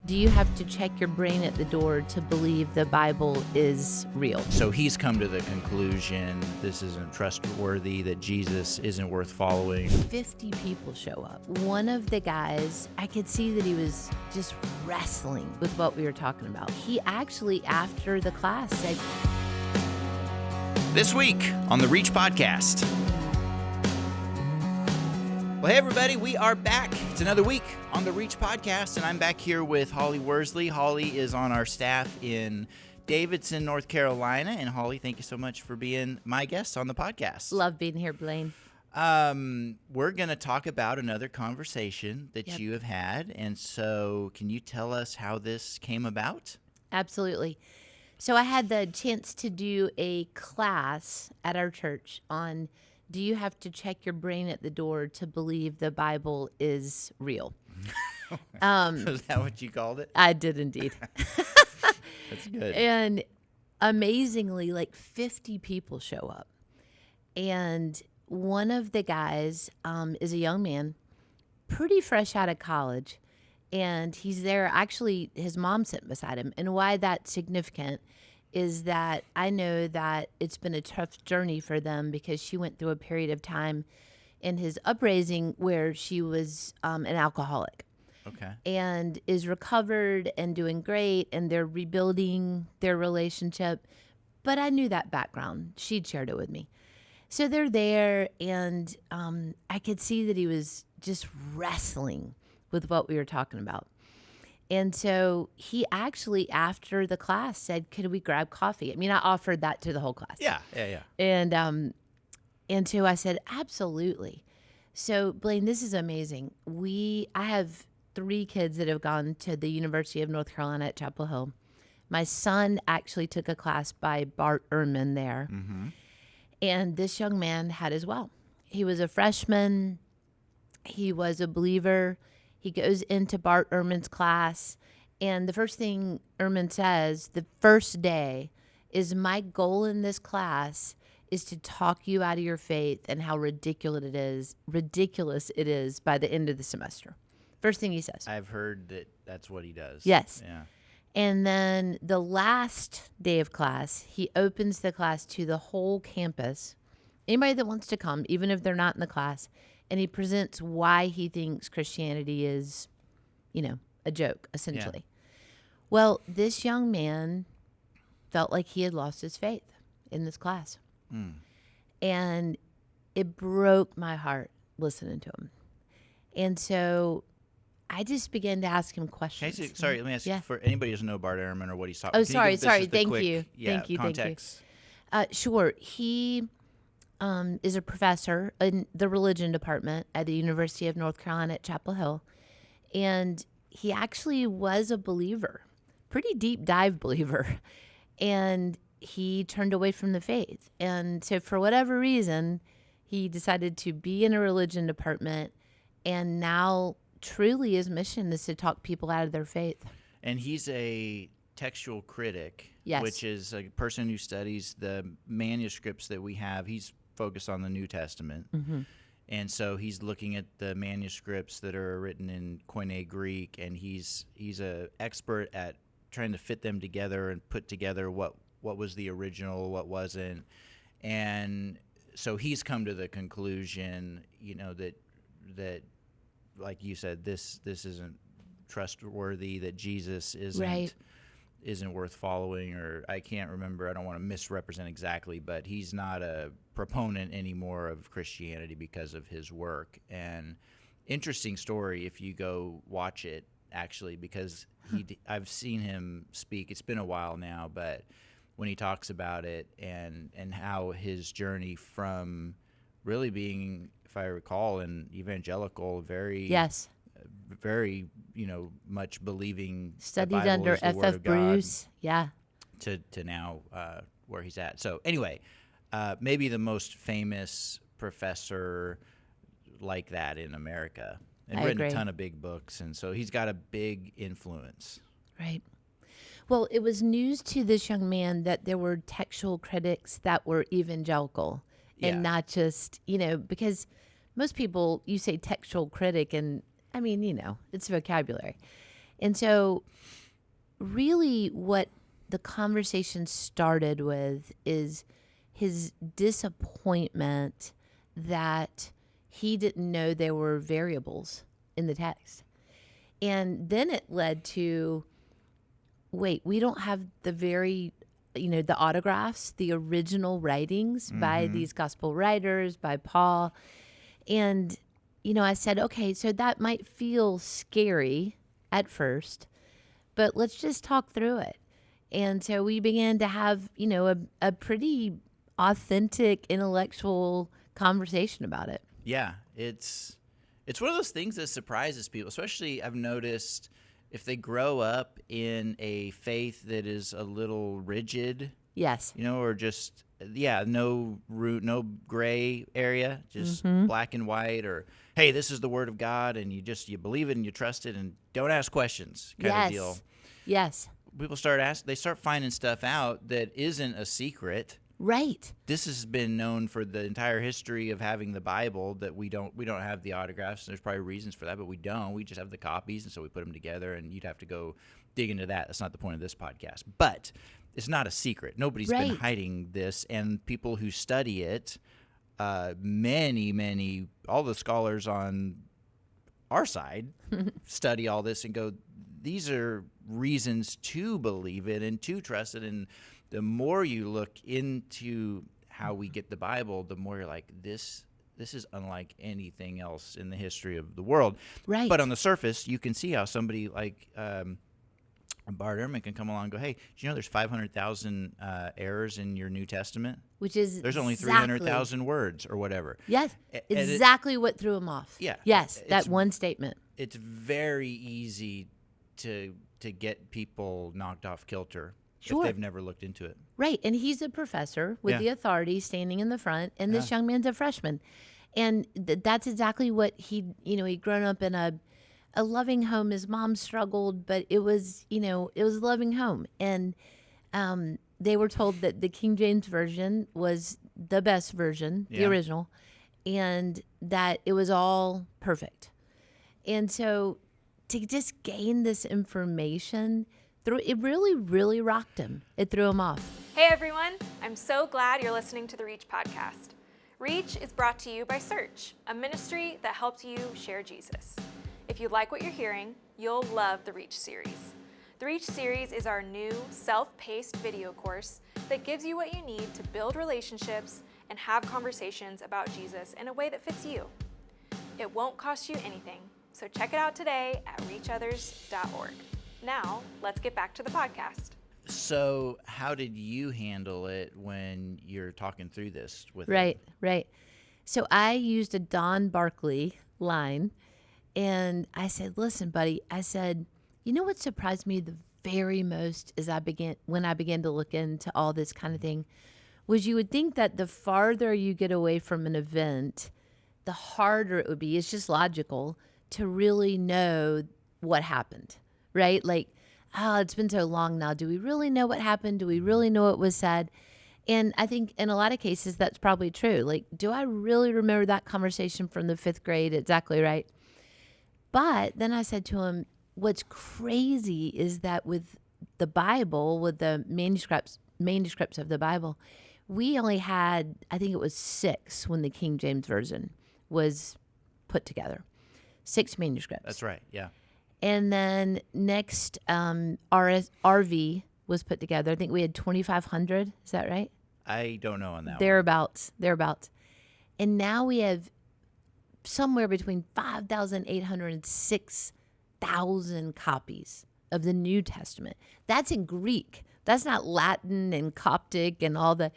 Do you have to check your brain at the door to believe the Bible is real? So he's come to the conclusion this isn't trustworthy, that Jesus isn't worth following. 50 people show up. One of the guys, I could see that he was just wrestling with what we were talking about. He actually, after the class, said, This week on the Reach Podcast. Well, hey, everybody, we are back. It's another week on the Reach Podcast, and I'm back here with Holly Worsley. Holly is on our staff in Davidson, North Carolina. And Holly, thank you so much for being my guest on the podcast. Love being here, Blaine. We're going to talk about another conversation that you have had. And so can you tell us how this came about? Absolutely. So I had the chance to do a class at our church on, do you have to check your brain at the door to believe the Bible is real? Is that what you called it? I did indeed. That's good. And amazingly, like 50 people show up. And one of the guys is a young man, pretty fresh out of college. And he's there. Actually, his mom sat beside him. And why that's significant is that I know that it's been a tough journey for them because she went through a period of time in his upraising where she was an alcoholic. Okay. And is recovered and doing great, and they're rebuilding their relationship. But I knew that background. She'd shared it with me. So they're there, and I could see that he was just wrestling with what we were talking about. And so he actually, after the class, said, could we grab coffee? I mean, I offered that to the whole class. Yeah. And so I said, absolutely. So, Blaine, this is amazing. I have 3 kids that have gone to the University of North Carolina at Chapel Hill. My son actually took a class by Bart Ehrman there. Mm-hmm. And this young man had as well. He was a freshman. He was a believer. He goes into Bart Ehrman's class, and the first thing Ehrman says the first day is, my goal in this class is to talk you out of your faith and how ridiculous it is by the end of the semester. First thing he says. I've heard that that's what he does. Yes. Yeah. And then the last day of class, he opens the class to the whole campus, anybody that wants to come, even if they're not in the class. And he presents why he thinks Christianity is, a joke, essentially. Yeah. Well, this young man felt like he had lost his faith in this class. Mm. And it broke my heart listening to him. And so I just began to ask him questions. Sorry, let me ask you, for anybody who doesn't know Bart Ehrman or what he's talking about. Oh, sorry. Thank quick, you. Thank you. Context? Sure. He is a professor in the religion department at the University of North Carolina at Chapel Hill. And he actually was a believer, pretty deep dive believer. And he turned away from the faith. And so for whatever reason, he decided to be in a religion department. And now truly his mission is to talk people out of their faith. And he's a textual critic, yes, which is a person who studies the manuscripts that we have. He's focused on the New Testament. Mm-hmm. And so he's looking at the manuscripts that are written in Koine Greek, and he's an expert at trying to fit them together and put together what was the original, what wasn't. And so he's come to the conclusion, that like you said, this isn't trustworthy, that Jesus isn't worth following, or I can't remember. I don't want to misrepresent exactly, but he's not a proponent anymore of Christianity because of his work. And interesting story if you go watch it, actually, because I've seen him speak. It's been a while now, but when he talks about it and how his journey from really being, if I recall, an evangelical, very much believing, studied under F.F. Bruce, to now where he's at. So anyway, maybe the most famous professor like that in America, and written a ton of big books, and so he's got a big influence. Right. Well, it was news to this young man that there were textual critics that were evangelical, and not just, because most people, you say textual critic, and I mean, it's vocabulary. And so really what the conversation started with is his disappointment that he didn't know there were variables in the text. And then it led to, wait, we don't have the the autographs, the original writings by these gospel writers, by Paul. And, I said, okay, so that might feel scary at first, but let's just talk through it. And so we began to have, a pretty authentic intellectual conversation about it. Yeah, it's one of those things that surprises people, especially I've noticed if they grow up in a faith that is a little rigid. Yes. Or just, no gray area, just black and white, or, hey, this is the word of God, and you believe it and you trust it and don't ask questions kind of deal. Yes. People they start finding stuff out that isn't a secret. Right. This has been known for the entire history of having the Bible, that we don't have the autographs. There's probably reasons for that, but we don't. We just have the copies, and so we put them together, and you'd have to go dig into that. That's not the point of this podcast. But it's not a secret. Nobody's been hiding this, and people who study it, many, all the scholars on our side study all this and go, these are reasons to believe it and to trust it. And the more you look into how we get the Bible, the more you're like, this is unlike anything else in the history of the world. Right. But on the surface, you can see how somebody like Bart Ehrman can come along and go, hey, do you know there's 500,000 errors in your New Testament? Which is there's only 300,000 words or whatever. Yes, exactly what threw him off. Yeah. Yes, that one statement. It's very easy to get people knocked off kilter if they've never looked into it. Right, and he's a professor with the authority standing in the front, and this young man's a freshman. And that's exactly what he'd grown up in a loving home. His mom struggled, but it was a loving home. And they were told that the King James Version was the best version, the original, and that it was all perfect. And so to just gain this information, it really, really rocked him. It threw him off. Hey everyone, I'm so glad you're listening to the Reach podcast. Reach is brought to you by Search, a ministry that helps you share Jesus. If you like what you're hearing, you'll love the Reach series. The Reach series is our new self-paced video course that gives you what you need to build relationships and have conversations about Jesus in a way that fits you. It won't cost you anything, so check it out today at reachothers.org. Now, let's get back to the podcast. So how did you handle it when you're talking through this with Right. him? So I used a Don Barkley line, and I said, listen, buddy, I said, you know what surprised me the very most when I began to look into all this kind of thing, was you would think that the farther you get away from an event, the harder it would be. It's just logical to really know what happened, right? Like, it's been so long now. Do we really know what happened? Do we really know what was said? And I think in a lot of cases, that's probably true. Like, do I really remember that conversation from the 5th grade? Exactly right. But then I said to him, what's crazy is that with the Bible, with the manuscripts of the Bible, we only had, I think it was 6 when the King James Version was put together. 6 manuscripts. That's right, yeah. And then next, RV was put together. I think we had 2,500. Is that right? I don't know on that Thereabouts. And now we have somewhere between 5,800 and 6,000 copies of the New Testament. That's in Greek. That's not Latin and Coptic and all the,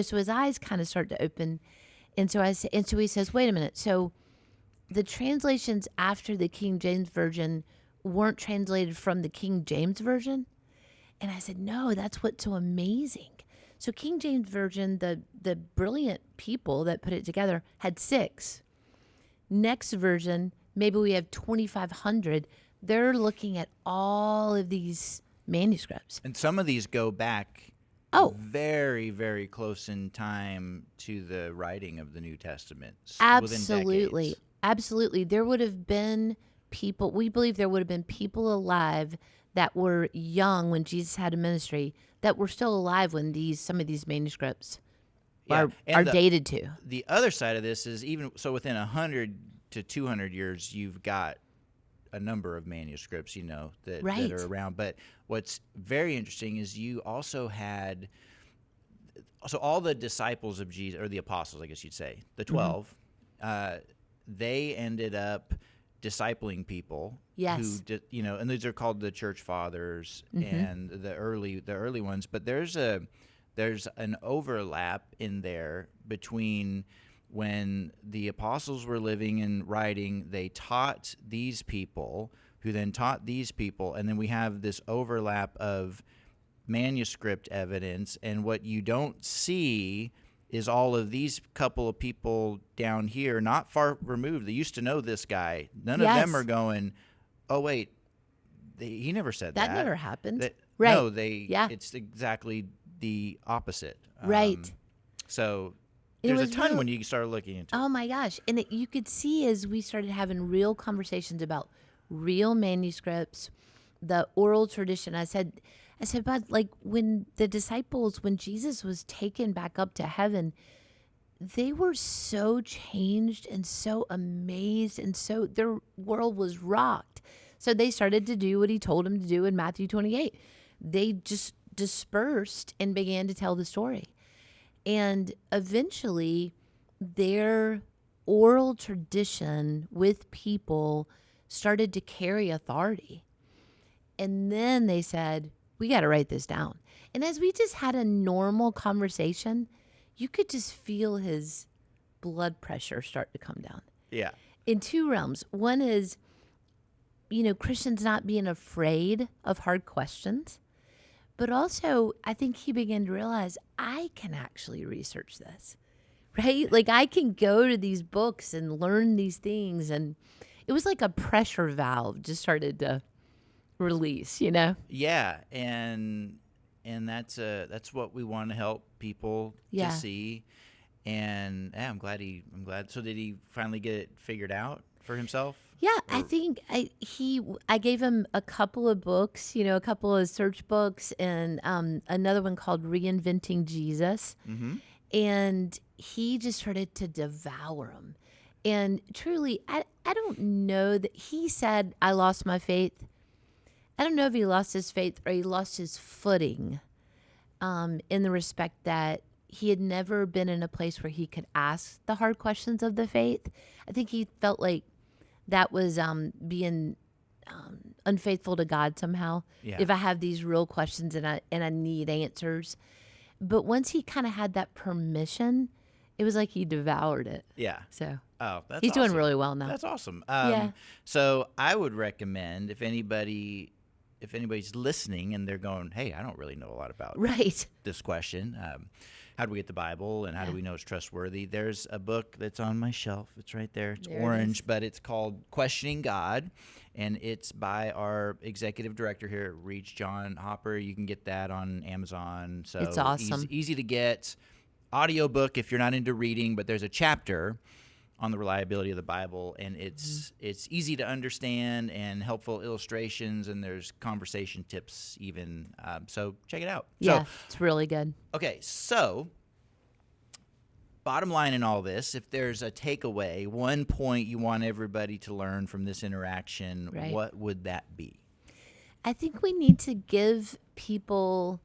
so his eyes kind of start to open. And so he says, wait a minute. So the translations after the King James Version weren't translated from the King James Version? And I said, no, that's what's so amazing. So King James Version, the brilliant people that put it together had 6. Next version, maybe we have 2,500. They're looking at all of these manuscripts. And some of these go back very, very close in time to the writing of the New Testament. Absolutely. Absolutely. There would have been people, we believe there would have been people alive that were young when Jesus had a ministry that were still alive when some of these manuscripts Yeah, and are dated to. The other side of this is even so within 100 to 200 years, you've got a number of manuscripts, that are around. But what's very interesting is you also had, so all the disciples of Jesus, or the apostles, I guess you'd say, the 12, they ended up discipling people. Yes. And these are called the church fathers and the early ones. But there's an overlap in there between when the apostles were living and writing, they taught these people who then taught these people, and then we have this overlap of manuscript evidence, and what you don't see is all of these couple of people down here, not far removed. They used to know this guy. None of them are going, oh, wait, he never said that. That never happened. Right. No, it's exactly the opposite. Right. So there's a ton when you start looking into it. Oh, my gosh. And you could see as we started having real conversations about real manuscripts, the oral tradition. I said, but like when the disciples, when Jesus was taken back up to heaven, they were so changed and so amazed, and so their world was rocked. So they started to do what he told them to do in Matthew 28. They just dispersed and began to tell the story. And eventually their oral tradition with people started to carry authority. And then they said, we got to write this down. And as we just had a normal conversation, you could just feel his blood pressure start to come down. Yeah. In two realms. One is, Christians not being afraid of hard questions. But also, I think he began to realize, I can actually research this, right? Like, I can go to these books and learn these things. And it was like a pressure valve just started to release, Yeah, and that's what we want to help people to see. And I'm glad. So did he finally get it figured out for himself? Yeah, I think I gave him a couple of books, a couple of search books, and another one called Reinventing Jesus. Mm-hmm. And he just started to devour them. And truly, I don't know that he said, I lost my faith. I don't know if he lost his faith or he lost his footing in the respect that he had never been in a place where he could ask the hard questions of the faith. I think he felt like that was being unfaithful to God somehow. Yeah. If I have these real questions and I need answers. But once he kind of had that permission, it was like he devoured it. Yeah. So that's he's awesome. doing really well now. That's awesome. So I would recommend if anybody's listening and they're going, hey, I don't really know a lot about this question. How do we get the Bible, and how do we know it's trustworthy? There's a book that's on my shelf. It's right there. It's orange, but it's called Questioning God, and it's by our executive director here at Reach, John Hopper. You can get that on Amazon. So it's awesome. Easy to get. Audiobook if you're not into reading, but there's a chapter on the reliability of the Bible, and it's easy to understand and helpful illustrations, and there's conversation tips even. So check it out. Yeah, it's really good. Okay, so bottom line in all this, if there's a takeaway, one point you want everybody to learn from this interaction, what would that be? I think we need to give people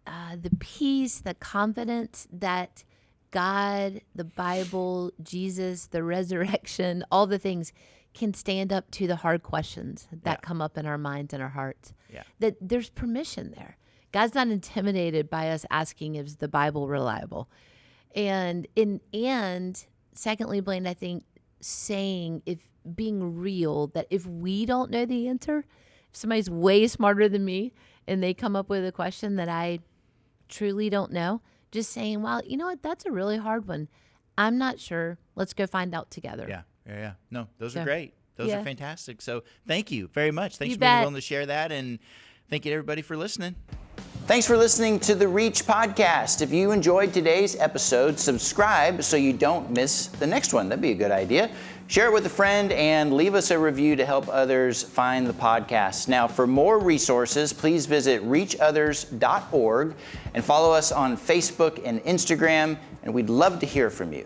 the peace, the confidence that God, the Bible, Jesus, the resurrection, all the things can stand up to the hard questions that come up in our minds and our hearts. Yeah. That there's permission there. God's not intimidated by us asking, is the Bible reliable? And secondly, Blaine, I think saying, if being real, that if we don't know the answer, if somebody's way smarter than me and they come up with a question that I truly don't know, just saying, well, you know what, that's a really hard one. I'm not sure. Let's go find out together. Yeah. No, those are great. Those are fantastic. So thank you very much. Thanks for being willing to share that, and thank you to everybody for listening. Thanks for listening to the Reach podcast. If you enjoyed today's episode, subscribe so you don't miss the next one. That'd be a good idea. Share it with a friend and leave us a review to help others find the podcast. Now, for more resources, please visit reachothers.org and follow us on Facebook and Instagram, and we'd love to hear from you.